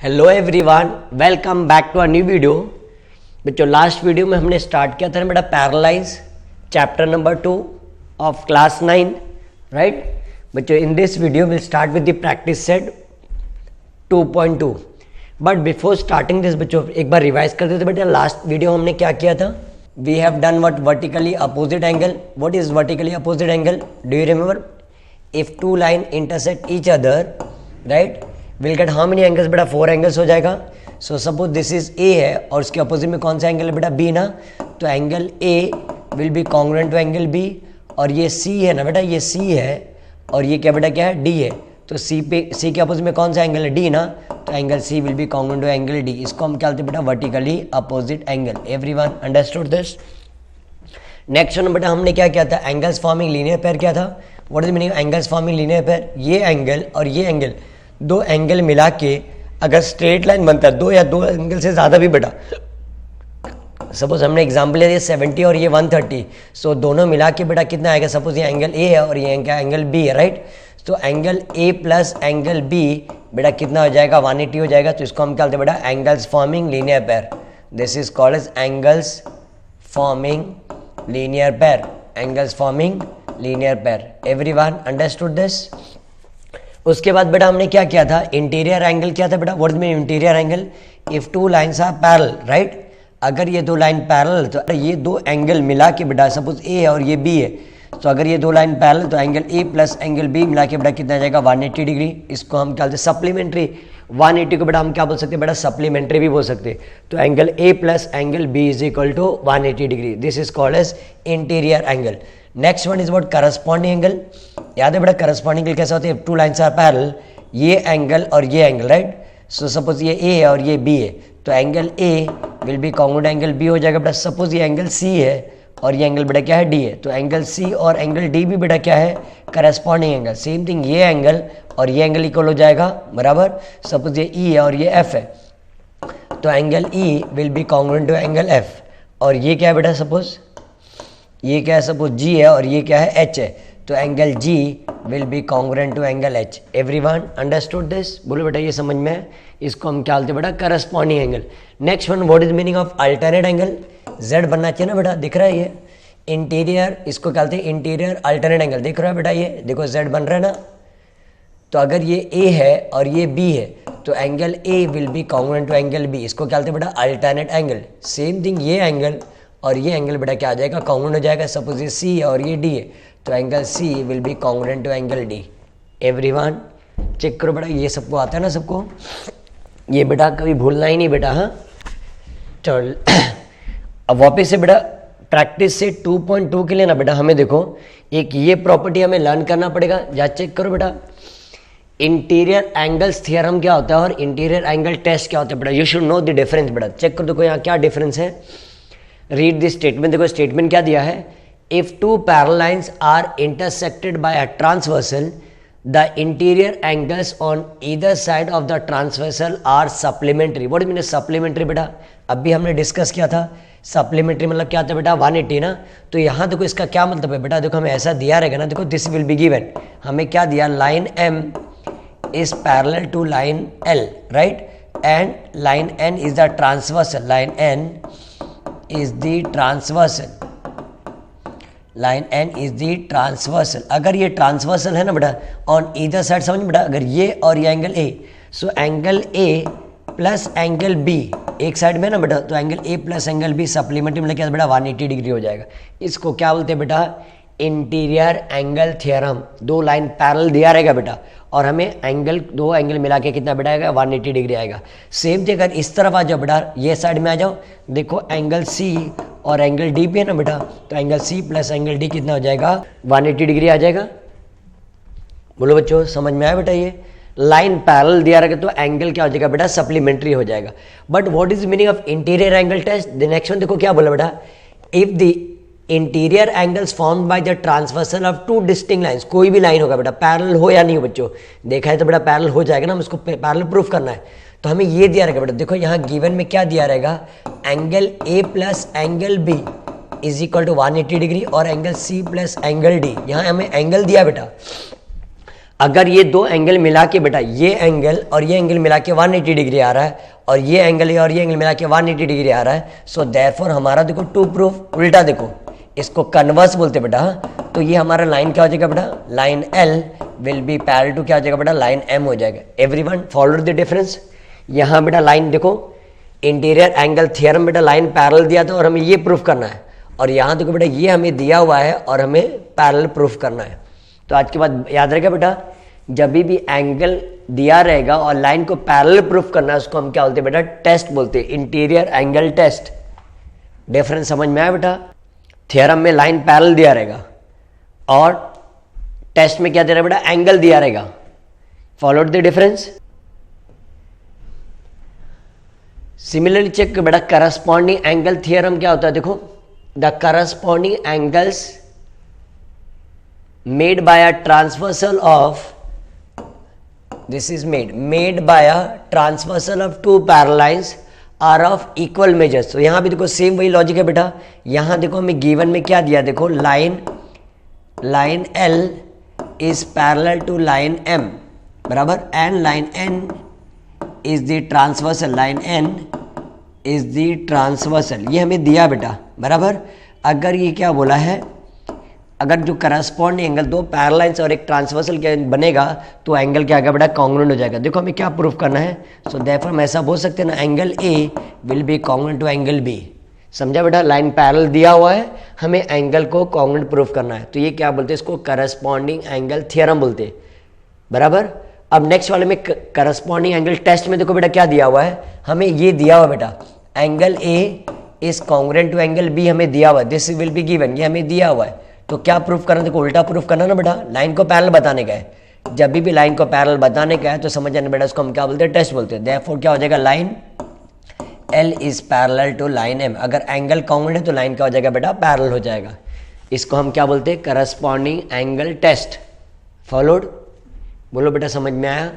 Hello everyone, welcome back to a new video. बच्चों last video में हमने start किया था ना बेटा parallels chapter number 2 of class 9, right. बच्चों in this video will start with the practice set 2.2। But before starting this बच्चों एक बार रिवाइज करते थे बेटा। लास्ट वीडियो हमने क्या किया था? We have done what vertically opposite angle. What is vertically opposite angle? Do you remember? If two line intersect each other, right, will get how many angles बेटा? 4 एंगल्स हो जाएगा। So suppose this is A है और उसके opposite में कौन सा angle है बेटा? बी ना। तो angle A will be congruent to angle B. और ये सी है ना बेटा, ये सी है और ये क्या बेटा क्या है? डी है। तो सी के अपोजिट में कौन सा एंगल है? डी ना। तो angle C will be congruent to angle D. इसको हम क्या बोलते हैं बेटा? Vertically opposite angle. Everyone understood this? Next one बेटा हमने क्या किया था? एंगल्स फॉर्मिंग लीनियर पेयर किया था। What is meaning angles forming linear pair? ये एंगल और ये एंगल, दो एंगल मिला के अगर स्ट्रेट लाइन बनता है, दो या दो एंगल से ज़्यादा भी बेटा, सपोज हमने एग्जाम्पल ले लिया 70 और ये 130, सो दोनों मिला के बेटा कितना आएगा? सपोज ये एंगल ए है और ये एंगल बी है, राइट। तो angle A plus angle B बेटा कितना हो जाएगा? 180 हो जाएगा। तो इसको हम क्या बोलते हैं बेटा? Angles forming linear pair. This is called as angles forming linear pair. Angles forming linear pair. Everyone understood this? उसके बाद बेटा हमने क्या किया था? इंटीरियर एंगल क्या था बेटा? What is mean interior angle? If two lines are parallel, right. अगर ये दो लाइन पैरेलल, तो ये दो एंगल मिला के बेटा, सपोज ए है और ये बी है, तो अगर ये दो लाइन पैरेलल तो angle A plus angle B मिला के बेटा कितना जाएगा? 180 डिग्री। इसको हम क्या बोलते हैं? सप्लीमेंट्री। 180 को बेटा हम क्या बोल सकते हैं बेटा? सप्लीमेंट्री भी बोल सकते हैं। तो angle A plus angle B is equal to 180 degree. This is called as interior angle. Next one is what? Corresponding angle. याद है बेटा करस्पॉन्डिंग एंगल कैसा होता है? टू लाइन्स आर पैरेलल, ये एंगल और ये एंगल, राइट। सो सपोज ये ए है और ये बी है, तो angle A will be congruent angle B हो जाएगा बेटा। सपोज ये एंगल सी है और ये एंगल बेटा क्या है? डी है, तो एंगल सी और एंगल डी भी बेटा क्या है? Corresponding angle. सेम थिंग ये एंगल और ये एंगल इक्वल हो जाएगा, बराबर। सपोज ये ई है और ये एफ है, तो angle E will be congruent to angle F. और ये क्या है बेटा? सपोज ये क्या है? सपोज जी है और ये क्या है? एच है, तो angle G will be congruent to angle H. Everyone understood this? बोलो बेटा ये समझ में है? इसको हम क्या बोलते हैं बेटा? Corresponding angle. Next one, what is meaning of alternate angle? Z बनना चाहिए ना बेटा, दिख रहा है ये इंटीरियर, इसको क्या बोलते हैं? Interior alternate angle. दिख रहा है बेटा? ये देखो जेड बन रहा है ना। तो अगर ये ए है और ये बी है, तो angle A will be congruent to angle B. इसको क्या बोलते हैं बेटा? Alternate angle. सेम थिंग ये एंगल और ये एंगल बेटा क्या आ जाएगा? कॉन्ग्रुएंट हो जाएगा। सपोज ये सी है और ये डी है, तो angle C will be congruent to angle D. Everyone check करो बेटा, ये सबको आता है ना? सबको ये बेटा कभी भूलना ही नहीं बेटा। हाँ चल अब वापस से बेटा प्रैक्टिस से 2.2 के लिए ना बेटा हमें देखो एक ये प्रॉपर्टी हमें लर्न करना पड़ेगा। या चेक करो बेटा, इंटीरियर एंगल्स थ्योरम क्या होता है और इंटीरियर एंगल टेस्ट क्या होता है बेटा? You should know the difference बेटा। चेक करो देखो यहाँ क्या डिफरेंस है। Read this statement. देखो स्टेटमेंट क्या दिया है? If two parallel lines are intersected by a transversal, the interior angles on either side of the transversal are supplementary. What mean supplementary बेटा? अभी हमने डिस्कस किया था सप्लीमेंट्री मतलब क्या था बेटा? 180 ना। तो यहाँ देखो इसका क्या मतलब है बेटा? देखो हमें ऐसा दिया रहेगा ना, देखो दिस विल बी गिवन। हमें क्या दिया? Line M is parallel to line L, right, and line N is the transversal. Line N is the transversal. Line N is the transversal. अगर ये ट्रांसवर्सल है ना बेटा ऑन ईदर साइड, समझ बेटा, अगर ये और ये angle A, so angle A plus angle B एक साइड में ना बेटा, तो angle A plus angle B supplementary मतलब क्या बेटा? 180 डिग्री हो जाएगा। इसको क्या बोलते हैं बेटा? Interior angle theorem. दो लाइन पैरेलल दिया रहेगा बेटा और हमें एंगल, दो एंगल मिला के कितना बेटा आएगा? 180 डिग्री आएगा। सेम थी अगर इस तरफ आ जाओ बेटा, ये साइड में आ जाओ, देखो एंगल सी और एंगल डी भी है ना बेटा, तो angle C plus angle D कितना हो जाएगा? 180 डिग्री आ जाएगा। बोलो बच्चों समझ में आया बेटा? ये लाइन पैरेलल दिया रहेगा तो एंगल क्या हो जाएगा बेटा? सप्लीमेंट्री हो जाएगा। But what is meaning of interior angle test? The next one देखो क्या बोला बेटा? If the interior angles formed by the transversal of two distinct lines, कोई भी लाइन होगा बेटा, पैरेलल हो या नहीं हो बच्चों, देखा है तो बेटा पैरेलल हो जाएगा ना, हम इसको पैरेलल प्रूफ करना है। तो हमें ये दिया रहेगा बेटा, देखो यहाँ गिवन में क्या दिया रहेगा? Angle A plus angle B is equal to 180 degree और angle C plus angle D. यहाँ हमें एंगल दिया बेटा, अगर ये दो एंगल मिला के बेटा ये एंगल और ये एंगल मिला के 180 डिग्री आ रहा है और ये एंगल और ये एंगल मिला के 180 डिग्री आ रहा है, सो देयरफॉर हमारा देखो टू प्रूफ उल्टा देखो इसको कन्वर्स बोलते बेटा। तो ये हमारा लाइन क्या हो जाएगा बेटा, line L will be parallel to क्या हो जाएगा बेटा, लाइन एम हो जाएगा। Everyone follow the difference. यहाँ बेटा लाइन देखो इंटीरियर एंगल थ्योरम बेटा लाइन पैरेलल दिया था और हमें ये प्रूफ करना है, और यहाँ देखो बेटा ये हमें दिया हुआ है और हमें पैरेलल प्रूफ करना है। तो आज के बाद याद रखेगा बेटा, जब भी एंगल दिया रहेगा और लाइन को पैरेलल प्रूफ करना है उसको हम क्या बोलते हैं बेटा, टेस्ट बोलते हैं, इंटीरियर एंगल टेस्ट। डिफरेंस समझ में आया बेटा? थ्योरम में लाइन पैरेलल दिया रहेगा और टेस्ट में क्या दे रहा है बेटा, एंगल दिया रहेगा। Followed the difference. Similarly check बेटा करस्पॉन्डिंग एंगल थ्योरम क्या होता है, देखो the corresponding angles made by a transversal of this is made by a transversal of two parallel lines are of equal measures। तो यहां भी देखो सेम वही लॉजिक है बेटा। यहां देखो हमें गिवन में क्या दिया, देखो line L is parallel to line M बराबर, and line N is the transversal, line N is the transversal, ये हमें दिया बेटा बराबर। अगर ये क्या बोला है, अगर जो करस्पॉन्डिंग एंगल दो पैरेलल लाइंस और एक ट्रांसवर्सल के बनेगा तो एंगल क्या आएगा बेटा, कॉन्ग्रुएंट हो जाएगा। देखो हमें क्या प्रूफ करना है, सो देयरफॉर हम ऐसा बोल सकते हैं ना, angle A will be congruent to angle B. समझा बेटा, लाइन पैरेलल दिया हुआ है, हमें एंगल को कॉन्ग्रुएंट प्रूफ करना है, तो ये क्या बोलते हैं, इसको करस्पॉन्डिंग एंगल थ्योरम बोलते हैं बराबर। अब नेक्स्ट वाले में करस्पॉन्डिंग एंगल टेस्ट में देखो बेटा क्या दिया हुआ है, हमें ये दिया हुआ बेटा angle A is congruent to angle B, हमें दिया हुआ, दिस विल बी गिवन, ये हमें दिया हुआ है। तो क्या प्रूफ करना, देखो उल्टा प्रूफ करना ना बेटा, लाइन को पैरेलल बताने का है। जब भी लाइन को पैरेलल बताने का है तो समझ जाना बेटा, उसको हम क्या बोलते हैं, टेस्ट बोलते हैं। देयरफॉर क्या हो जाएगा, line L is parallel to line M। अगर एंगल कॉन्ग्रुएंट है तो लाइन क्या हो जाएगा बेटा, पैरेलल हो जाएगा। इसको हम क्या बोलते हैं, करस्पॉन्डिंग एंगल टेस्ट। फॉलोड, बोलो बेटा समझ में आया?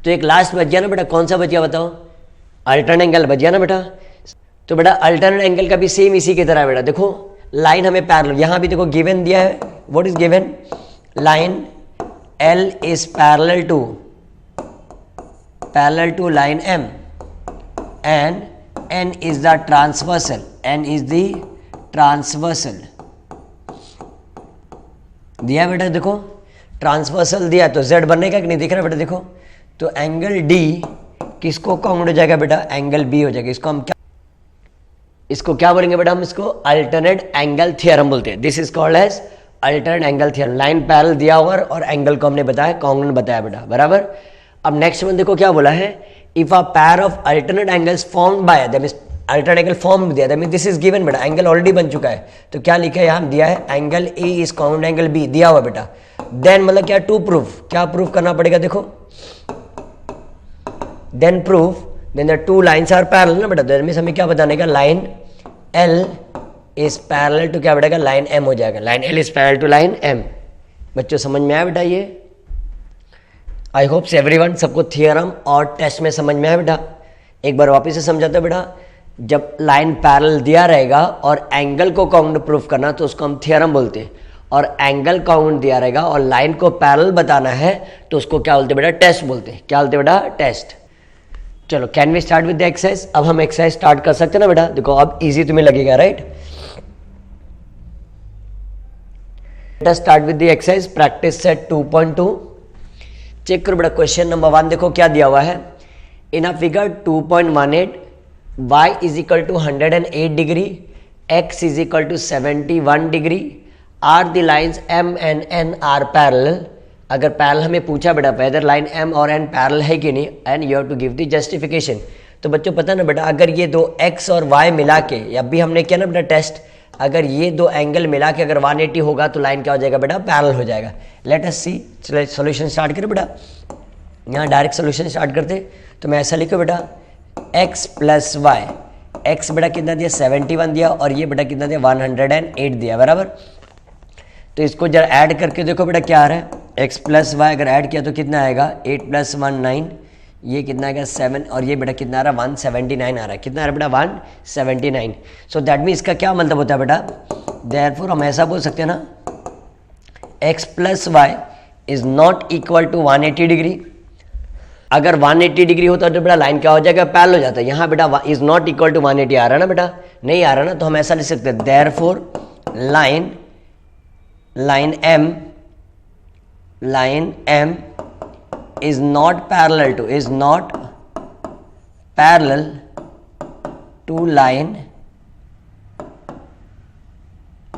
तो एक लास्ट बच गया ना बेटा, कौन सा बच गया बताओ, अल्टरनेट एंगल बच गया ना बेटा। तो बेटा अल्टरनेट एंगल का भी सेम इसी की तरह है बेटा। देखो लाइन हमें पैरेलल, यहां भी देखो गिवन दिया है, what is given, line L is parallel to line M and N is the transversal, N is the transversal दिया बेटा। देखो ट्रांसवर्सल दिया तो Z बनने का कि नहीं दिख रहा बेटा, देखो तो एंगल D किसको कॉन्ग्रुएंट हो जाएगा बेटा, एंगल B हो जाएगा। इसको क्या बोलेंगे बेटा, हम इसको अल्टरनेट एंगल थ्योरम बोलते हैं। This is called as alternate angle theorem. Line parallel दिया हुआ और एंगल को हमने बताया कॉन्ग्रुएंट बताया बेटा बराबर। अब नेक्स्ट में देखो क्या बोला है, if a pair of alternate angles formed by, that means alternate angle form दिया, that means this is given बेटा, एंगल ऑलरेडी बन चुका है। तो क्या लिखा है यहाँ दिया है, angle A is congruent angle B दिया हुआ बेटा। देन मतलब क्या, टू प्रूफ, क्या प्रूफ करना पड़ेगा, देखो then proof then the two lines are parallel ना बेटा। दैट मींस हमें क्या बताने का, line L is parallel to क्या बेटा, लाइन M हो जाएगा। Line L is parallel to line M। बच्चों समझ में आया बेटा ये? आई होप से एवरीवन, सबको थियरम और टेस्ट में समझ में आया बेटा। एक बार वापस से समझाते बेटा, जब लाइन पैरेलल दिया रहेगा और एंगल को कॉन्ग्रुएंट प्रूफ करना तो उसको हम थियरम बोलते हैं, और एंगल कॉन्ग्रुएंट दिया रहेगा और लाइन को पैरेलल बताना है तो उसको क्या बोलते बेटा, टेस्ट बोलते हैं। क्या बोलते बेटा, टेस्ट। चलो can we start with the exercise. अब हम एक्सरसाइज स्टार्ट कर सकते हैं ना बेटा। देखो अब इजी तुम्हें लगेगा, राइट। बेटा start with the exercise practice set 2.2। चेक करो बेटा, क्वेश्चन नंबर 1 देखो क्या दिया हुआ है। In a figure 2.18 y is equal to 108 degree, x is equal to 71 degree, are the lines M and N are parallel. अगर पैरेलल हमें पूछा बेटा वेदर लाइन M और N पैरेलल है कि नहीं, and you have to give the justification. तो बच्चों पता ना बेटा, अगर ये दो x और y मिला के, या भी हमने किया ना बेटा टेस्ट, अगर ये दो एंगल मिला के अगर 180 होगा तो लाइन क्या हो जाएगा बेटा, पैरेलल हो जाएगा। लेट अस सी, चलो सॉल्यूशन स्टार्ट करें बेटा। यहाँ डायरेक्ट सॉल्यूशन स्टार्ट करते, तो मैं ऐसा लिखो बेटा, x प्लस वाई, x बेटा कितना दिया 71 दिया, और ये बेटा कितना दिया 108 दिया बराबर। तो इसको जरा ऐड करके देखो बेटा क्या आ रहा है, x प्लस वाई अगर ऐड किया तो कितना आएगा 8 प्लस 1 9, ये कितना आएगा 7, और ये बेटा कितना आ रहा है 179 आ रहा है। कितना आ रहा है बेटा 179। सो दैट मीन इसका क्या मतलब होता है बेटा, देयरफॉर हम ऐसा बोल सकते हैं ना, x plus Y is not equal to 180 degree. अगर 180 डिग्री होता तो बेटा लाइन क्या हो जाएगा, पैरेलल हो जाता है। यहाँ बेटा इज नॉट इक्वल टू 180 आ रहा है ना बेटा, नहीं आ रहा ना, तो हम ऐसा लिख सकते हैं therefore line M is not parallel to line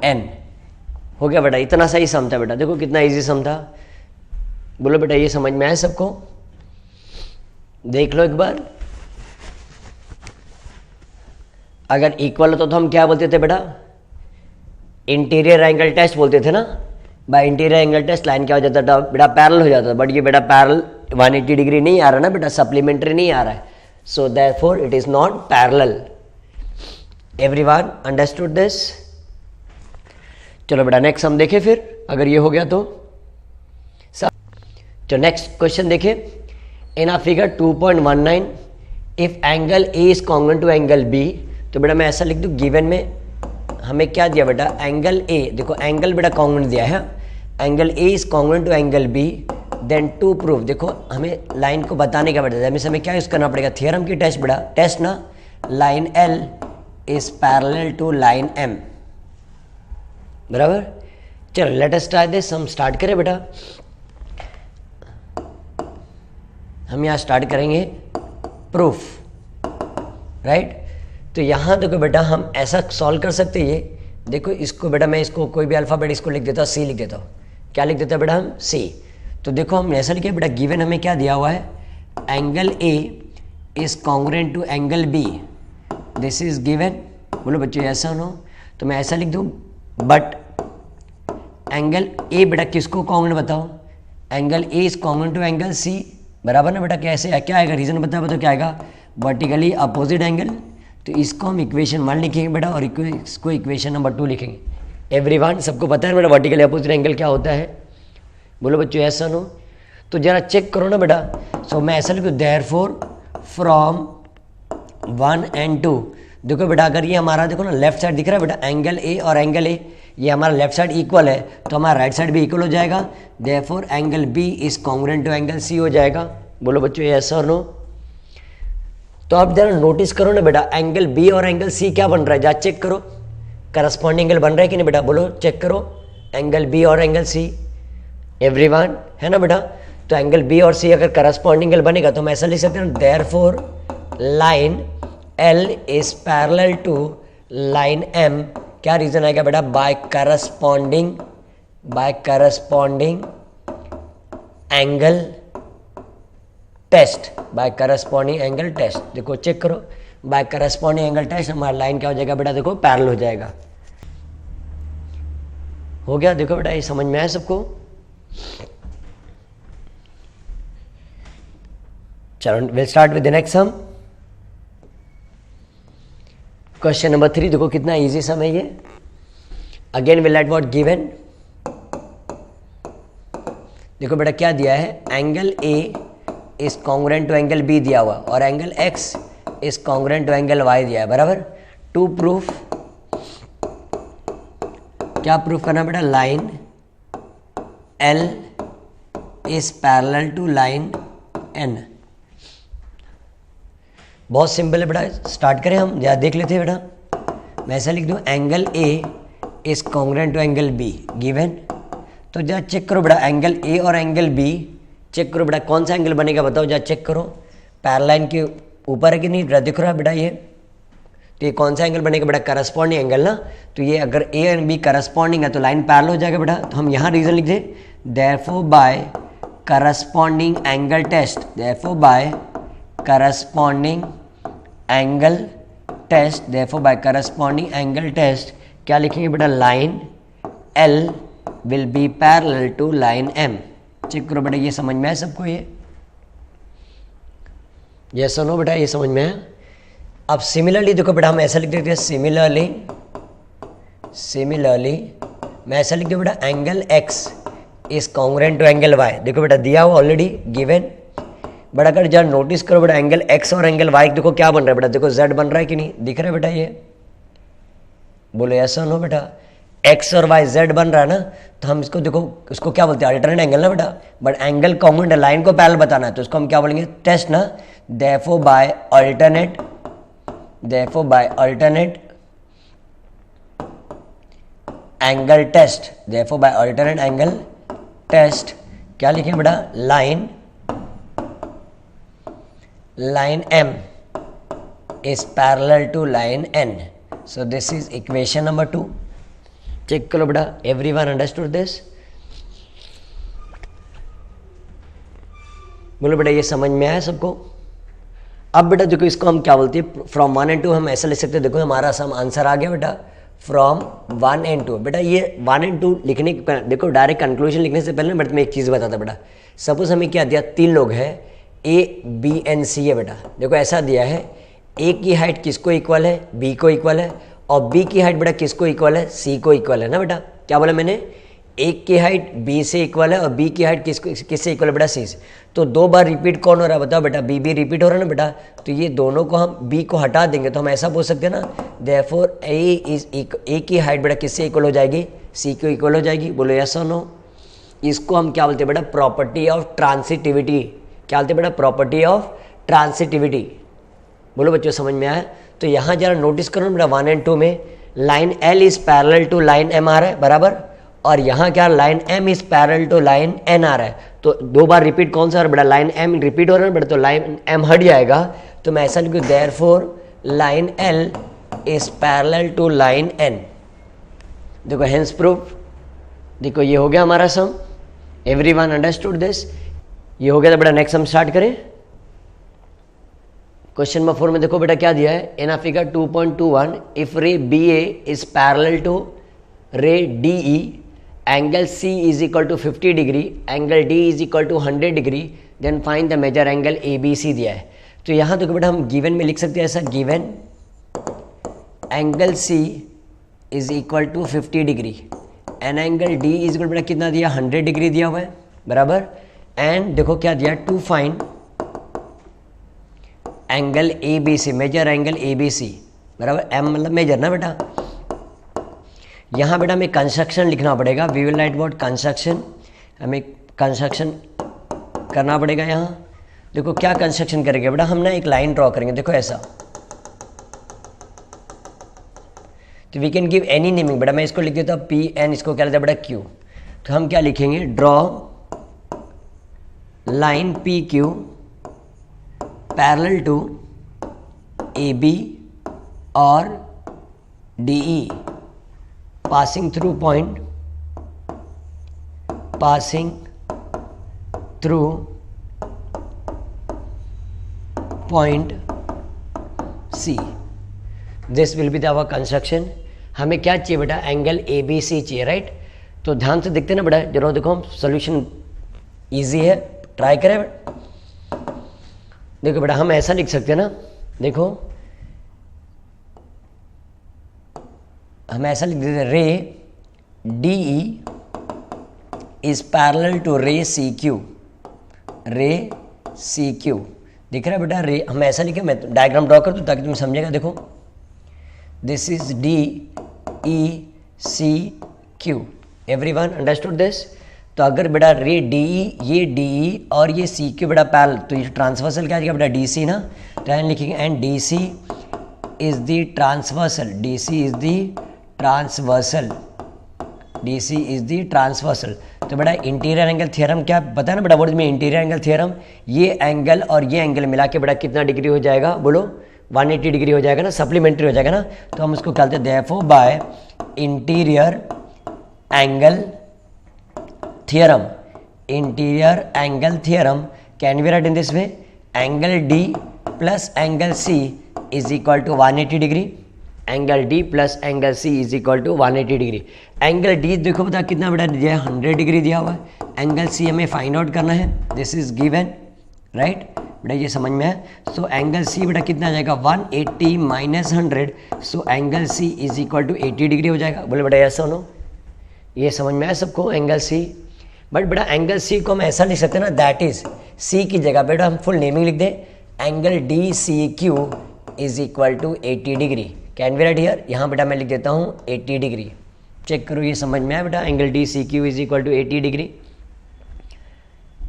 N। हो गया बेटा, इतना सही सम था बेटा, देखो कितना इजी सम था। बोलो बेटा ये समझ में आया सबको, देख लो एक बार। अगर इक्वल होता तो हम क्या बोलते थे बेटा, इंटीरियर एंगल टेस्ट बोलते थे ना। By interior angle test line क्या हो जाता था बेटा, पैरेलल हो जाता था। बट ये बेटा पैरेलल 180 डिग्री नहीं आ रहा ना बेटा, सप्लीमेंट्री नहीं आ रहा है, so therefore it is not parallel. Everyone understood this? चलो बेटा नेक्स्ट हम देखें फिर, अगर ये हो गया तो नेक्स्ट क्वेश्चन देखें। In a figure 2.19 if angle A is congruent to angle B, तो बेटा मैं ऐसा लिख दूं, गिवन में हमें क्या दिया बेटा, एंगल ए, देखो एंगल बेटा कॉन्ग्रुएंट दिया है, angle A is congruent to angle B, then to prove, देखो हमें लाइन को बताने का बेटा, जैसे हमें क्या यूज करना पड़ेगा, थ्योरम की टेस्ट बेटा, टेस्ट ना, line L is parallel to line M, बराबर। चलो लेट अस स्टार्ट दिस, हम स्टार्ट करें बेटा। हम यहाँ स्टार्ट करेंगे प्रूफ, राइट। तो यहाँ देखो बेटा हम ऐसा सॉल्व कर सकते हैं, ये देखो इसको बेटा मैं इसको कोई भी अल्फाबेट इसको लिख देता हूँ, सी लिख देता हूँ। क्या लिख देता है बेटा हम, सी। तो देखो हम ऐसा लिखे बेटा, गिवन हमें क्या दिया हुआ है, angle A is congruent to angle B, this is given. बोलो बच्चों ऐसा नो, तो मैं ऐसा लिख दूँ, बट एंगल ए बेटा किसको कॉन्ग्रुएंट बताओ, angle A is congruent to angle C, बराबर ना बेटा। कैसे क्या आएगा, रीजन बताओ तो क्या आएगा, वर्टिकली अपोजिट एंगल। तो इसको हम इक्वेशन 1 लिखेंगे बेटा, और इसको इक्वेशन नंबर 2 लिखेंगे। एवरीवन सबको पता है बेटा वर्टिकली अपोजिट एंगल क्या होता है, बोलो बच्चों ऐसा नो। तो जरा चेक करो ना बेटा, सो मैं ऐसा लिखूँ, देयरफॉर फ्रॉम 1 and 2, देखो बेटा अगर ये हमारा देखो ना लेफ्ट साइड दिख रहा है बेटा, एंगल ए और एंगल ए, ये हमारा लेफ्ट साइड इक्वल है, तो हमारा राइट साइड भी इक्वल हो जाएगा, therefore angle B is congruent to angle C हो जाएगा। बोलो बच्चों यस और नो। तो आप जरा नोटिस करो ना बेटा, एंगल बी और एंगल सी क्या बन रहा है, जा चेक करो, करस्पॉन्डिंग एंगल बन रहा है कि नहीं बेटा, बोलो चेक करो, एंगल बी और एंगल सी, एवरीवन है ना बेटा। तो एंगल बी और सी अगर करस्पॉन्डिंग एंगल बनेगा तो हम ऐसा लिख सकते हैं, therefore line L is parallel to line M, क्या रीजन आएगा बेटा, by corresponding angle test, by corresponding angle test. देखो चेक करो, बाय करस्पॉन्डिंग एंगल टेस्ट हमारा लाइन क्या हो जाएगा बेटा, देखो पैरेलल हो जाएगा। हो गया, देखो बेटा ये समझ में आया सबको। चलो will start with the next sum. Question number 3, देखो कितना इजी सम है ये। Again will let what given, देखो बेटा क्या दिया है, angle A is congruent to angle B दिया हुआ, और angle X is congruent to angle Y दिया है, बराबर। टू प्रूफ, क्या प्रूफ करना बेटा, line L is parallel to line N. बहुत सिंपल है बेटा, स्टार्ट करें हम, या देख लेते हैं बेटा। मैं ऐसा लिख दूं, angle A is congruent to angle B, given. तो जरा चेक करो बेटा, एंगल ए और एंगल बी चेक करो बेटा, कौन सा एंगल बनेगा बताओ, जरा चेक करो, पैरेलल के ऊपर है कि नहीं बेटा, दिख रहा है बेटा ये। तो ये कौन सा एंगल बनेगा बेटा, करस्पॉन्डिंग एंगल ना। तो ये अगर ए एंड बी करस्पॉन्डिंग है तो लाइन पैरेलल हो जाएगा बेटा। तो हम यहाँ रीजन लिख दें, therefore by corresponding angle test, therefore by corresponding angle test, therefore by corresponding angle test क्या लिखेंगे बेटा, line L will be parallel to line M. Check करो बेटा, ये समझ में आया सबको, ये सुनो बेटा, ये समझ में आया। अब सिमिलरली देखो बेटा, हम ऐसा लिख देते हैं, सिमिलरली मैं ऐसा लिख दूँ बेटा, angle X is congruent to angle Y. देखो बेटा दिया हुआ ऑलरेडी गिवन, बट अगर जरा नोटिस करो बेटा, एंगल एक्स और एंगल वाई देखो क्या बन रहा है बेटा, देखो जेड बन रहा है कि नहीं, दिख रहा है बेटा ये, बोलो ऐसा नो बेटा, एक्स और वाई जेड बन रहा है ना, तो हम इसको देखो, उसको क्या बोलते हैं, अल्टरनेट एंगल ना बेटा, बट एंगल कॉन्ग्रुएंट है, लाइन को पैरेलल बताना है, तो इसको हम क्या बोलेंगे, टेस्ट ना, therefore by alternate angle test, therefore by alternate angle test क्या लिखें बेटा, line M is parallel to line N. So this is equation number 2. Check करो बेटा, everyone understood this? बोलो बेटा ये समझ में आया सबको? अब बेटा देखो इसको हम क्या बोलते हैं, फ्रॉम 1 and 2 हम ऐसा लिख सकते हैं, देखो हमारा सम आंसर आ गया बेटा, फ्रॉम 1 and 2। बेटा ये 1 and 2 लिखने देखो डायरेक्ट कंक्लूजन लिखने से पहले बट मैं एक चीज़ बताता बेटा, सपोज हमें क्या दिया, 3 लोग हैं, A B and C है बेटा, देखो ऐसा दिया है, A की हाइट किसको इक्वल है, B को इक्वल है, और B की हाइट बेटा किसको इक्वल है, C को इक्वल है ना बेटा, क्या बोला मैंने, एक की हाइट B से इक्वल है और B की हाइट किससे इक्वल है बेटा, C से। तो 2 बार रिपीट कौन हो रहा है बताओ बेटा, B रिपीट हो रहा है ना बेटा, तो ये दोनों को हम B को हटा देंगे तो हम ऐसा बोल सकते हैं ना, देयरफॉर A की हाइट बेटा किससे इक्वल हो जाएगी, C को इक्वल हो जाएगी। बोलो यस और नो। इसको हम क्या बोलते हैं बेटा, प्रॉपर्टी ऑफ ट्रांसिटिविटी। क्या बोलते हैं बेटा, प्रॉपर्टी ऑफ ट्रांसिटिविटी। बोलो बच्चों समझ में आया? तो यहाँ जरा नोटिस करो बेटा, 1 and 2 में line L is parallel to line M आ रहा है बराबर, और यहाँ क्या line M is parallel to line N आ रहा है, तो 2 बार रिपीट कौन सा बेटा, लाइन M रिपीट हो रहा है बेटा, तो लाइन M हट जाएगा, तो मैं ऐसा लिखूँ, therefore line L is parallel to line N। देखो हेंस प्रूफ, देखो ये हो गया हमारा सम, एवरीवन अंडरस्टूड दिस, ये हो गया। तो बेटा नेक्स्ट हम स्टार्ट करें। क्वेश्चन नंबर 4 में देखो बेटा क्या दिया है, in a figure 2.21 if ray BA is parallel to ray DE, angle C is equal to 50 degree, angle D is equal to 100 degree, then find the measure angle ABC दिया है। तो यहाँ देखो बेटा हम गिवन में लिख सकते हैं ऐसा, given angle C is equal to 50 degree and angle D is equal बेटा कितना दिया, 100 डिग्री दिया हुआ है बराबर, एंड देखो क्या दिया, to find angle ABC, measure angle ABC बराबर, M मतलब मेजर ना बेटा। यहाँ बेटा हमें कंस्ट्रक्शन लिखना पड़ेगा, we will write about construction, हमें कंस्ट्रक्शन करना पड़ेगा। यहाँ देखो क्या कंस्ट्रक्शन करेंगे बेटा, हम ना एक लाइन ड्रॉ करेंगे, देखो ऐसा, तो we can give any naming बेटा, मैं इसको लिख देता हूँ PN, इसको क्या लेता है बेटा Q, तो हम क्या लिखेंगे, draw line PQ parallel to AB और DE passing through point C. This will be the our construction। हमें क्या चाहिए बेटा, एंगल ABC चाहिए, राइट। तो ध्यान से देखते ना बेटा, जरा देखो सोल्यूशन इजी है, ट्राई करें। देखो बेटा हम ऐसा लिख सकते हैं ना, देखो हम ऐसा लिख देते हैं, रे DE इज पैरेलल टू रे CQ, दिख रहा है बेटा रे, हम ऐसा लिखे, मैं डायग्राम ड्रॉ कर दूँ ताकि तुम समझेगा। देखो this is DECQ, everyone understood this. तो अगर बेटा रे DE, ये DE और ये CQ बेटा पैरेलल, तो ये ट्रांसवर्सल क्या आ जाएगा बेटा, DC ना, तो एंड लिखेंगे, and DC is the transversal. तो बेटा इंटीरियर एंगल थ्योरम क्या पता है ना बेटा, बोर्ड में इंटीरियर एंगल थ्योरम, ये एंगल और ये एंगल मिला के बेटा कितना डिग्री हो जाएगा, बोलो 180 डिग्री हो जाएगा ना, सप्लीमेंट्री हो जाएगा ना। तो हम उसको कहते हैं therefore by interior angle theorem can be write in this way, angle D plus angle C is equal to 180 degree, angle D plus angle C is equal to 180 degree. Angle D देखो बता कितना बेटा दिया है, 100 degree दिया हुआ है, angle C हमें फाइंड आउट करना है, दिस इज गिवन, राइट बेटा, ये समझ में है। सो एंगल C बेटा कितना आ जाएगा, 180 minus 100, so angle C is equal to 80 degree हो जाएगा। बोले बेटा ऐसा नो, ये समझ में आया सबको, एंगल C। बट बेटा एंगल C को हम ऐसा लिख सकते हैं ना, दैट इज C की जगह बेटा हम फुल नेमिंग लिख दें, angle DCQ is equal to 80 degree, can be write here, यहाँ बेटा मैं लिख देता हूँ 80 डिग्री, चेक करो, ये समझ में आया बेटा, angle D C Q is equal to 80 degree.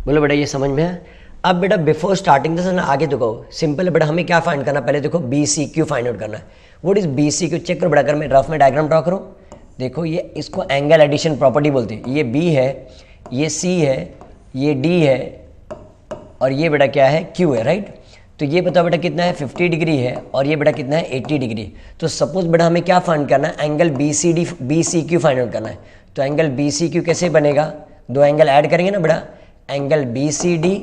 बोलो बेटा ये समझ में आया। अब बेटा बिफोर स्टार्टिंग दिस ना आगे देखो सिंपल है बेटा, हमें क्या फाइंड करना, पहले देखो B C Q find out करना है। What is B C Q, check करो बेटा, अगर मैं रफ में डायग्राम ड्रॉ करूँ, देखो ये इसको एंगल एडिशन प्रॉपर्टी बोलते हैं। ये बी है, ये सी है, ये डी है और ये बेटा क्या है, क्यू है, राइट। तो ये बताओ बेटा कितना है, 50 डिग्री है और ये बेटा कितना है, 80 डिग्री। तो सपोज बेटा हमें क्या फाइंड करना है, angle B C Q find out करना है। तो एंगल बी सी क्यू कैसे बनेगा, दो एंगल ऐड करेंगे ना बेटा, angle B C D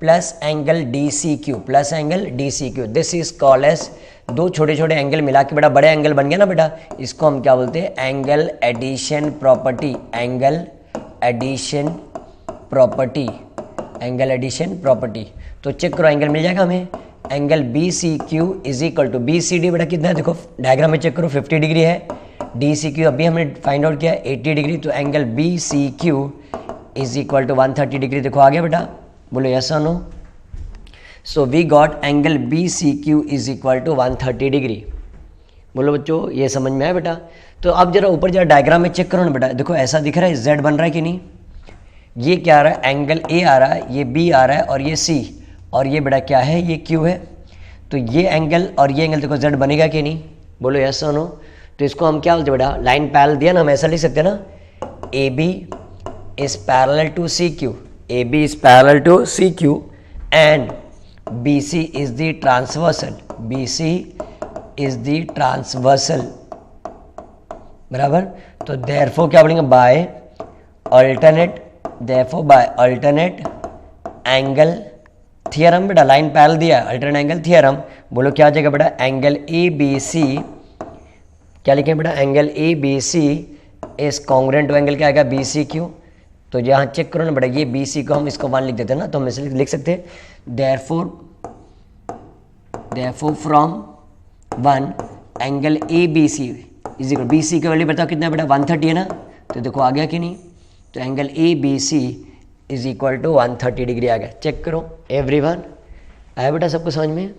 plus angle D C Q plus angle D C Q, this is called edge, दो छोटे छोटे एंगल मिला के बेटा बड़े एंगल बन गया ना बेटा, इसको हम क्या बोलते हैं, angle addition property, angle addition property, angle addition property. तो चेक करो एंगल मिल जाएगा हमें, angle B C Q is equal to B C D बेटा कितना है, देखो डायग्राम में चेक करो 50 डिग्री है, डी सी क्यू अभी हमने फाइंड आउट किया 80 डिग्री, तो angle B C Q is equal to 130 degree. देखो आ गया बेटा, बोलो यस और no. So we got angle B C Q is equal to 130 degree. बोलो बच्चों ये समझ में आया बेटा। तो अब जरा ऊपर जरा डायग्राम में चेक करो ना बेटा, देखो ऐसा दिख रहा है, जेड बन रहा है कि नहीं, ये क्या आ रहा है, एंगल ए आ रहा है, ये बी आ रहा है और ये सी, और ये बेटा क्या है, ये क्यू है। तो ये एंगल और ये एंगल देखो जेड बनेगा कि नहीं, बोलो यस और नो। तो इसको हम क्या बोलते हैं बेटा, लाइन पैरेलल दिया ना, हम ऐसा लिख सकते हैं ना, A B is parallel to C Q, A B is parallel to C Q and B C is the transversal, B C is the transversal, बराबर। तो देयरफॉर क्या बोलेंगे, by alternate, therefore by alternate angle theorem, बेटा line parallel दिया है, alternate angle theorem, बोलो क्या आ जाएगा बेटा, एंगल ए बी सी, क्या लिखें बेटा, angle A B C is congruent to angle क्या आएगा, बी सी क्यू। तो यहाँ चेक करो ना बेटा, ये बी सी को हम इसको 1 लिख देते हैं ना, तो हम इसे लिख सकते हैं, therefore from 1 angle A B C is equal, B C की वैल्यू बताओ कितना है बेटा, 130 है ना। तो देखो आ गया कि नहीं, तो angle A B C is equal to 130 degree आ गया। चेक करो एवरीवन, आया बेटा सबको समझ में।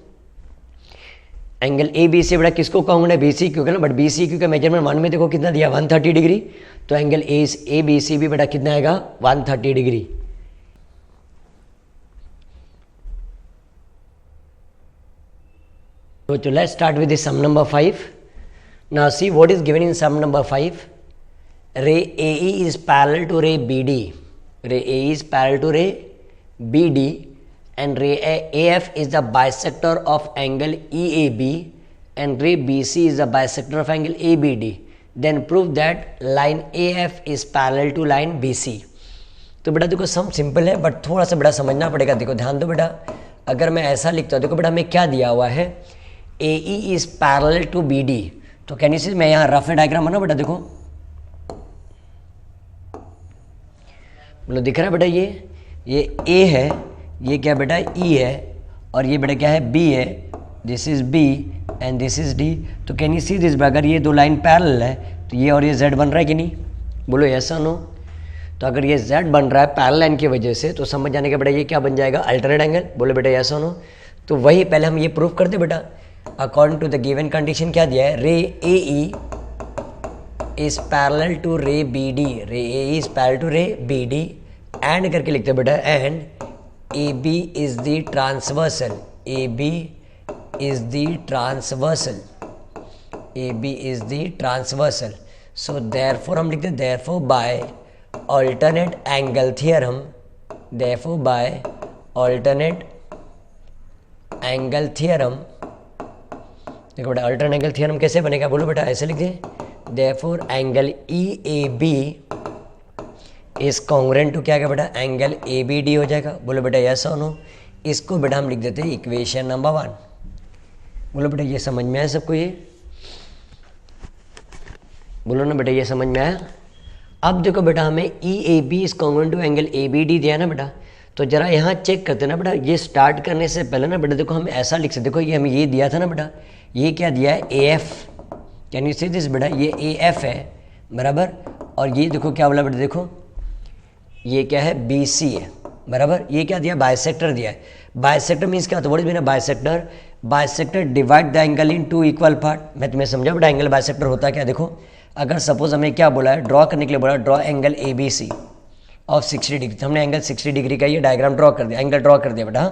एंगल ए बी सी बेटा किसको कहूँगा, बी सी क्यू का ना, बट बी सी क्यू का मेजरमेंट मान में देखो कितना दिया, 130 डिग्री। तो एंगल ए बी सी भी बेटा कितना आएगा, 130 degree. So let's start with the sum number 5. Now see what is given in sum number 5. Ray AE is parallel to ray BD. Ray AE is parallel to ray BD and ray AF is the bisector of angle EAB and ray BC is the bisector of angle ABD. Then prove that line AF is parallel to line BC. तो बेटा देखो some simple है but थोड़ा सा बेटा समझना पड़ेगा। देखो ध्यान दो बेटा, अगर मैं ऐसा लिखता हूँ, देखो बेटा हमें क्या दिया हुआ है, AE is parallel to BD। तो कैन यू सी, मैं यहाँ रफ डायग्राम बना बेटा, देखो बोलो दिख रहा है बेटा, ये A है, ये क्या बेटा E है और ये बेटा क्या है B है, this is B and this is D। तो कैन यू सी दिस, अगर ये दो लाइन पैरेलल है तो ये और ये Z बन रहा है कि नहीं, बोलो यस और नो। तो अगर ये Z बन रहा है पैरेलल लाइन की वजह से, तो समझ जाने के बेटा ये क्या बन जाएगा, अल्टरनेट एंगल, बोलो बेटा यस और नो। तो वही पहले हम ये प्रूव करते बेटा, according to the given condition क्या दिया है, ray AE is parallel to ray BD, ray AE is parallel to ray BD and करके लिखते बेटा, and AB is the transversal, AB is the transversal, AB is the transversal. So therefore हम लिखते हैं, therefore by alternate angle theorem, therefore by alternate angle theorem. देखो बेटा alternate angle theorem कैसे बनेगा, बोलो बेटा ऐसे लिख दे, therefore angle EAB is congruent to क्या बेटा, एंगल ABD हो जाएगा, बोलो बेटा यस और नो। इसको बेटा हम लिख देते हैं इक्वेशन नंबर 1। बोलो बेटा ये समझ में आया सबको, ये बोलो ना बेटा ये समझ में आया। अब देखो बेटा हमें EAB is congruent to angle ABD दिया ना बेटा, तो जरा यहाँ चेक करते ना बेटा, ये स्टार्ट करने से पहले ना बेटा देखो हम ऐसा लिख सकते, देखो ये हमें ये दिया था ना बेटा, ये क्या दिया है AF, can you see this बेटा, ये AF है बराबर, और ये देखो क्या बोला बेटा, देखो ये क्या है BC है बराबर, ये क्या दिया, बाइसेक्टर दिया है। बाइसेक्टर मीन्स क्या होता है, what is mean bisector, bisector divide the angle in 2 equal part. मैं तुम्हें समझा बेटा एंगल बाइसेक्टर होता क्या, देखो अगर सपोज हमें क्या बोला है, ड्रॉ करने के लिए बोला draw angle A B C of 60 degree, तो हमने एंगल 60 डिग्री का ये डायग्राम ड्रॉ कर दिया, एंगल ड्रॉ कर दिया बेटा,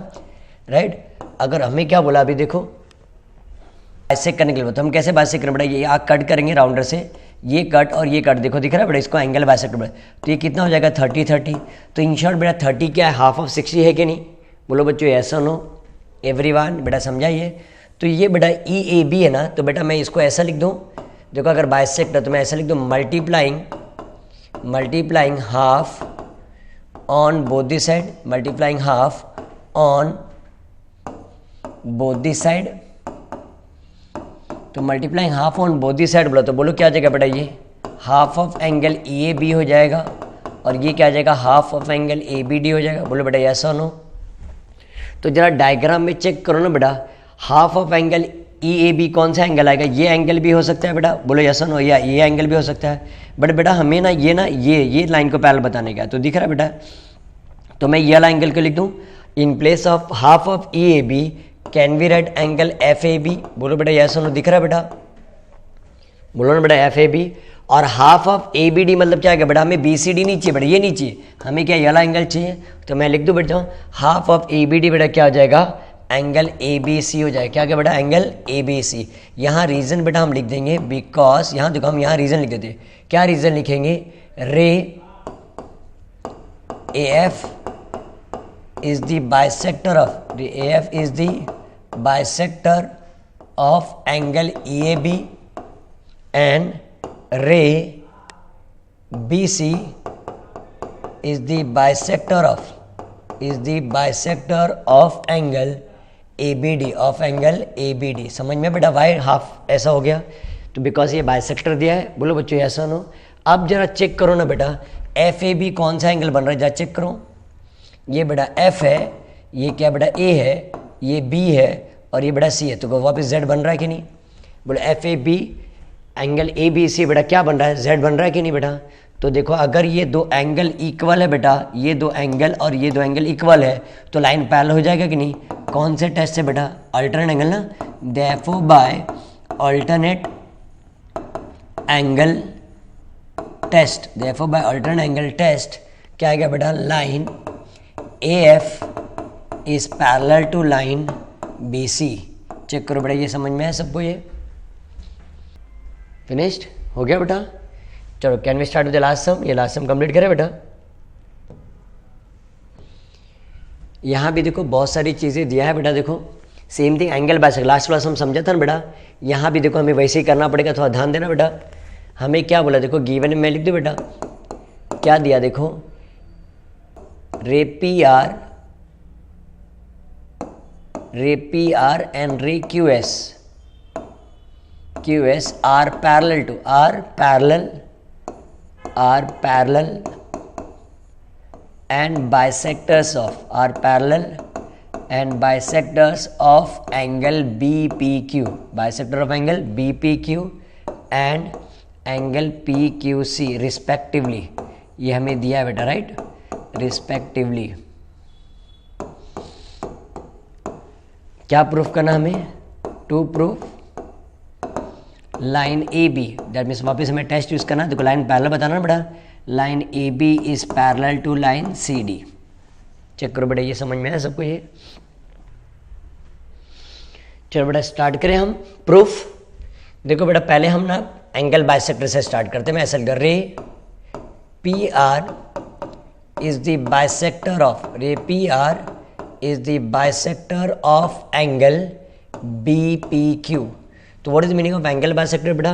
राइट। अगर हमें क्या बोला अभी देखो बाइसेक्ट करने के लिए, तो हम कैसे बाइसेक्ट करें बेटा, ये आग कट करेंगे राउंडर से, ये कट और ये कट देखो दिख रहा है बेटा, इसको एंगल बाइसेक्ट बेटा, तो ये कितना हो जाएगा 30 30। तो इन शॉर्ट बेटा 30 क्या है, हाफ ऑफ 60 है कि नहीं, बोलो बच्चों ऐसा नो एवरीवन, बेटा समझाइए। तो ये बेटा ई ए बी है ना, तो बेटा मैं इसको ऐसा लिख दूँ, देखो अगर बाइसेक्ट है तो मैं ऐसा लिख दूँ multiplying half on both the side, multiplying half on both the side. तो multiplying half on both the side बोला, तो बोलो क्या आ जाएगा बेटा, ये half of angle E A B हो जाएगा, और ये क्या आ जाएगा half of angle A B D हो जाएगा। बोलो बेटा ऐसा नो। तो जरा डायग्राम में चेक करो ना बेटा, half of angle E A B कौन सा एंगल आएगा, ये एंगल भी हो सकता है बेटा, बोलो ऐसा नो, या ये एंगल भी हो सकता है, बट बेटा हमें ना ये लाइन को पैरेलल बताने का, तो दिख रहा है बेटा, तो मैं ये वाला एंगल को लिख दूँ, in place of half of E A B can we write angle F A B. बोलो बेटा ऐसा नो, दिख रहा है बेटा, बोलो ना बेटा एफ ए बी। और half of A B D मतलब क्या है बेटा, हमें बी सी डी नहीं चाहिए बेटा, ये नहीं चाहिए, हमें क्या ये वाला एंगल चाहिए, तो मैं लिख दूँ बेटा half of A B D बेटा क्या हो जाएगा, एंगल ए बी सी हो जाएगा। क्या बेटा एंगल ए बी सी। यहाँ रीजन बेटा हम लिख देंगे बिकॉज, यहाँ देखो हम यहाँ रीजन लिख देते, क्या रीजन लिखेंगे, ray A F is the bisector of, A F is the bisector of angle E A B and ray B C is the bisector of angle A B D, of angle A B D. समझ में बेटा, Y half ऐसा हो गया, तो because ये bisector दिया है। बोलो बच्चों ऐसा नो। अब जरा चेक करो ना बेटा, एफ ए बी कौन सा एंगल बन रहा है, जरा चेक करो, ये बेटा एफ है, ये क्या बेटा ए है, ये बी है, और ये बेटा सी है, तो वापस जेड बन रहा है कि नहीं। बोलो F A B angle A B C बेटा क्या बन रहा है, जेड बन रहा है कि नहीं बेटा। तो देखो अगर ये दो एंगल इक्वल है बेटा, ये दो एंगल और ये दो एंगल इक्वल है, तो लाइन पैरेलल हो जाएगा कि नहीं। कौन से टेस्ट से बेटा, अल्टरनेट एंगल ना, therefore by alternate angle test, therefore by alternate angle test क्या आएगा बेटा, line A F is parallel to line B C. Check करो बेटा, ये समझ में है सबको, ये फिनिश्ड हो गया बेटा। चलो can we start with the last sum, ये लास्ट सम कंप्लीट करें बेटा। यहाँ भी देखो बहुत सारी चीज़ें दिया है बेटा, देखो same thing angle bisector, last class हम समझा था ना बेटा, यहाँ भी देखो हमें वैसे ही करना पड़ेगा, थोड़ा ध्यान देना बेटा। हमें क्या बोला देखो, गिवन में लिख दो बेटा, क्या दिया देखो, रे पी आर एंड रे Q S R parallel and bisectors of angle BPQ, bisector of angle BPQ and angle PQC respectively, ये हमें दिया है बेटा, राइट, respectively। क्या प्रूफ करना हमें, to proof line A B, that means वापस हमें टेस्ट यूज करना, देखो लाइन पैरेलल बताना ना बेटा, line A B is parallel to line C D. Check करो बेटा, ये समझ में है सबको ये। चलो बेटा स्टार्ट करें हम प्रूफ। देखो बेटा पहले हम ना एंगल बाइसेक्टर से स्टार्ट करते हैं। मैं ऐसा लिखता, ray P R is the bisector of, ray P R is the bisector of angle B P Q. तो what is the meaning of angle bisector बेटा,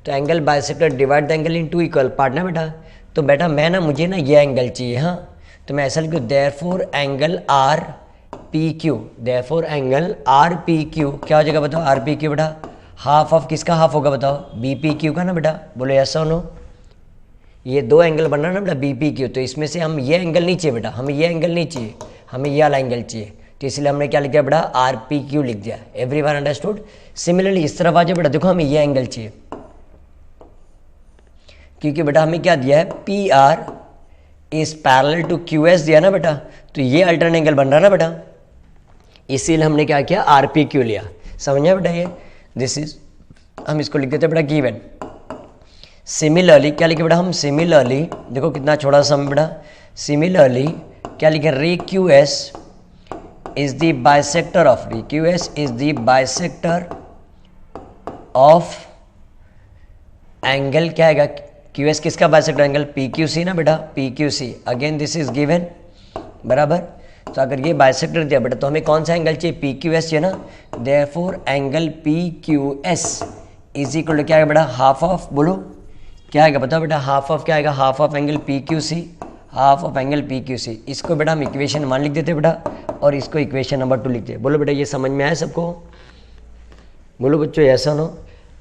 तो angle bisector divide the angle in two equal part ना बेटा। तो बेटा मैं ना, मुझे ना ये एंगल चाहिए, हाँ, तो मैं ऐसा लिखूँ, therefore angle R P Q, therefore angle R P Q क्या हो जाएगा बताओ, आर पी क्यू बेटा हाफ ऑफ किसका हाफ होगा बताओ, बी पी क्यू का ना बेटा। बोलो ऐसा नो, ये दो एंगल बन रहा ना बेटा बी पी क्यू, तो इसमें से हम ये एंगल नहीं चाहिए बेटा, हमें ये एंगल नहीं चाहिए, हमें ये वाला एंगल चाहिए, तो इसलिए हमने क्या लिख दिया बेटा, आर पी क्यू लिख दिया। Everyone understood. सिमिलरली इस तरफ आ जाओ बेटा, देखो हमें ये एंगल चाहिए, क्योंकि बेटा हमें क्या दिया है, P R is parallel to Q S दिया ना बेटा, तो ये अल्टरनेट एंगल बन रहा ना बेटा, इसीलिए हमने क्या किया, आर पी क्यू लिया। समझा बेटा ये, दिस इज, हम इसको लिख देते बेटा गिवन। सिमिलरली क्या लिखे बेटा हम, सिमिलरली देखो कितना छोटा सा बेटा, सिमिलरली क्या लिखे, ray Q S is the bisector of, ray Q S is the bisector of angle, क्या आएगा, क्यू एस किसका bisector angle, P Q C ना बेटा, P Q C, again this is given, बराबर। तो अगर ये बाइसेक्टर दिया बेटा तो हमें कौन सा एंगल चाहिए, पी क्यू एस चाहिए ना, therefore angle P Q S is equal to क्या आएगा बेटा, हाफ ऑफ, बोलो क्या आएगा बताओ बेटा, हाफ ऑफ क्या आएगा, half of angle P Q C, half of angle P Q C. इसको बेटा हम इक्वेशन 1 लिख देते बेटा और इसको इक्वेशन नंबर 2 लिख देते। बोलो बेटा ये समझ में आया सबको, बोलो बच्चों ऐसा ना।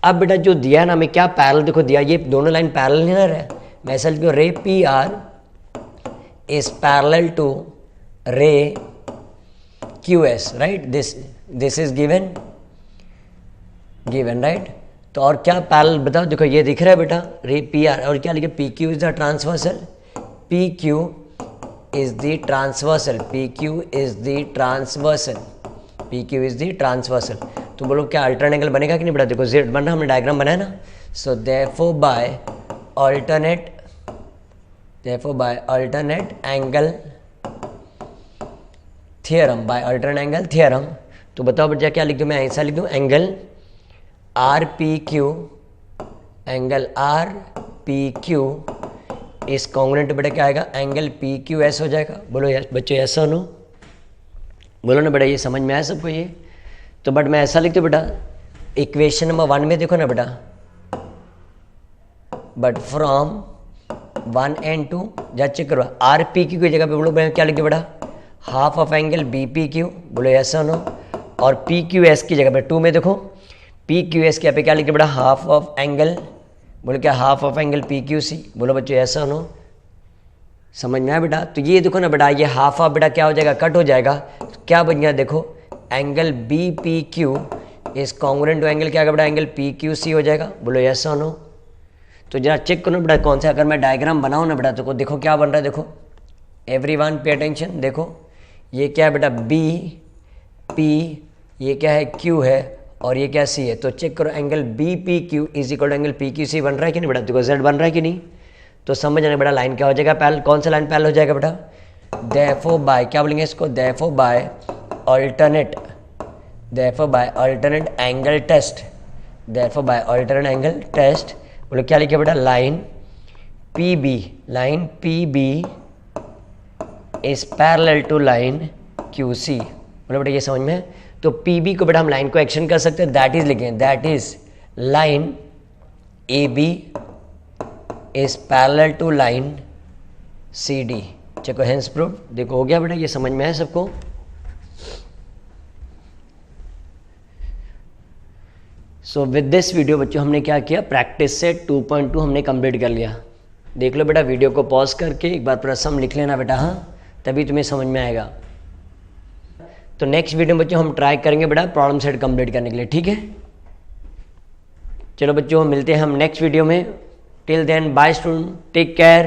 अब बेटा जो दिया है ना हमें, क्या पैरेलल देखो दिया, ये दोनों लाइन पैरेलल नहीं ना रहे, मैं ऐसा लिखूँ, ray P R is parallel to ray Q S, right, this is given right. तो और क्या पैरेलल बताओ, देखो ये दिख रहा है बेटा, रे पी आर, और क्या लिखे, P Q is the transversal, P Q is the transversal, P Q is the transversal, P Q is the transversal. तो बोलो क्या अल्टरनेट एंगल बनेगा कि नहीं बेटा, देखो जेड बन रहा, हमने डायग्राम बनाया ना। So therefore by alternate angle theorem, by alternate angle theorem, तो बताओ बेटा क्या लिख दूँ मैं, ऐसा लिख दूँ, angle R P Q, angle R P Q इस कॉन्ग्रुएंट बेटा क्या आएगा, एंगल पी क्यू एस हो जाएगा। बोलो यार बच्चों ऐसा नो, बोलो ना बेटा ये समझ में आया सबको ये। तो बट मैं ऐसा लिखती हूँ बेटा, इक्वेशन नंबर 1 में देखो ना बेटा, बट फ्रॉम 1 and 2 जा चेक करो, आर पी क्यू की जगह पे बोलो क्या लिखे बेटा, half of angle B P Q, बोलो ऐसा नो, और पी क्यू एस की जगह पे 2 में देखो, पी क्यू एस के यहाँ पे क्या लिखे बेटा, हाफ ऑफ एंगल, बोलो क्या, half of angle P Q C. बोलो बच्चों ऐसा नो, समझ में आया बेटा। तो ये देखो ना बेटा, ये हाफ ऑफ बेटा क्या हो जाएगा, कट हो जाएगा, तो क्या बन गया देखो, एंगल बी पी क्यू इस कॉन्ग्रुएंट टू एंगल क्या आएगा बेटा, एंगल पी क्यू सी हो जाएगा। बोलो यस और नो। तो जरा चेक करो बेटा कौन सा, अगर मैं डायग्राम बनाऊँ ना बेटा तो देखो क्या बन रहा है, देखो एवरीवन पे अटेंशन, देखो ये क्या है बेटा, बी पी, ये क्या है क्यू है, और ये क्या सी है। तो चेक करो angle B P Q is equal to angle P Q C बन रहा है कि नहीं बेटा, देखो जेड बन रहा है कि नहीं। तो समझ जाना बेटा लाइन क्या हो जाएगा, पैरेलल, कौन सा लाइन पैरेलल हो जाएगा बेटा, देयरफॉर बाय क्या बोलेंगे इसको, therefore by alternate angle test, therefore by alternate angle test. बोलो क्या लिखे बेटा, line P B is parallel to line Q C. बोलो बेटा ये समझ में है। तो पी बी को बेटा हम लाइन को एक्शन कर सकते हैं, दैट इज लिखें, that is line A B is parallel to line C D. चेको हेंस प्रूफ, देखो हो गया बेटा, ये समझ में है सबको। सो विद दिस वीडियो बच्चों हमने क्या किया, प्रैक्टिस सेट 2.2 हमने कंप्लीट कर लिया। देख लो बेटा वीडियो को पॉज करके एक बार प्रश्न लिख लेना बेटा, हाँ तभी तुम्हें समझ में आएगा। तो नेक्स्ट वीडियो में बच्चों हम ट्राई करेंगे बेटा प्रॉब्लम सेट कंप्लीट करने के लिए, ठीक है। चलो बच्चों मिलते हैं हम नेक्स्ट वीडियो में। Till then bye student, take care.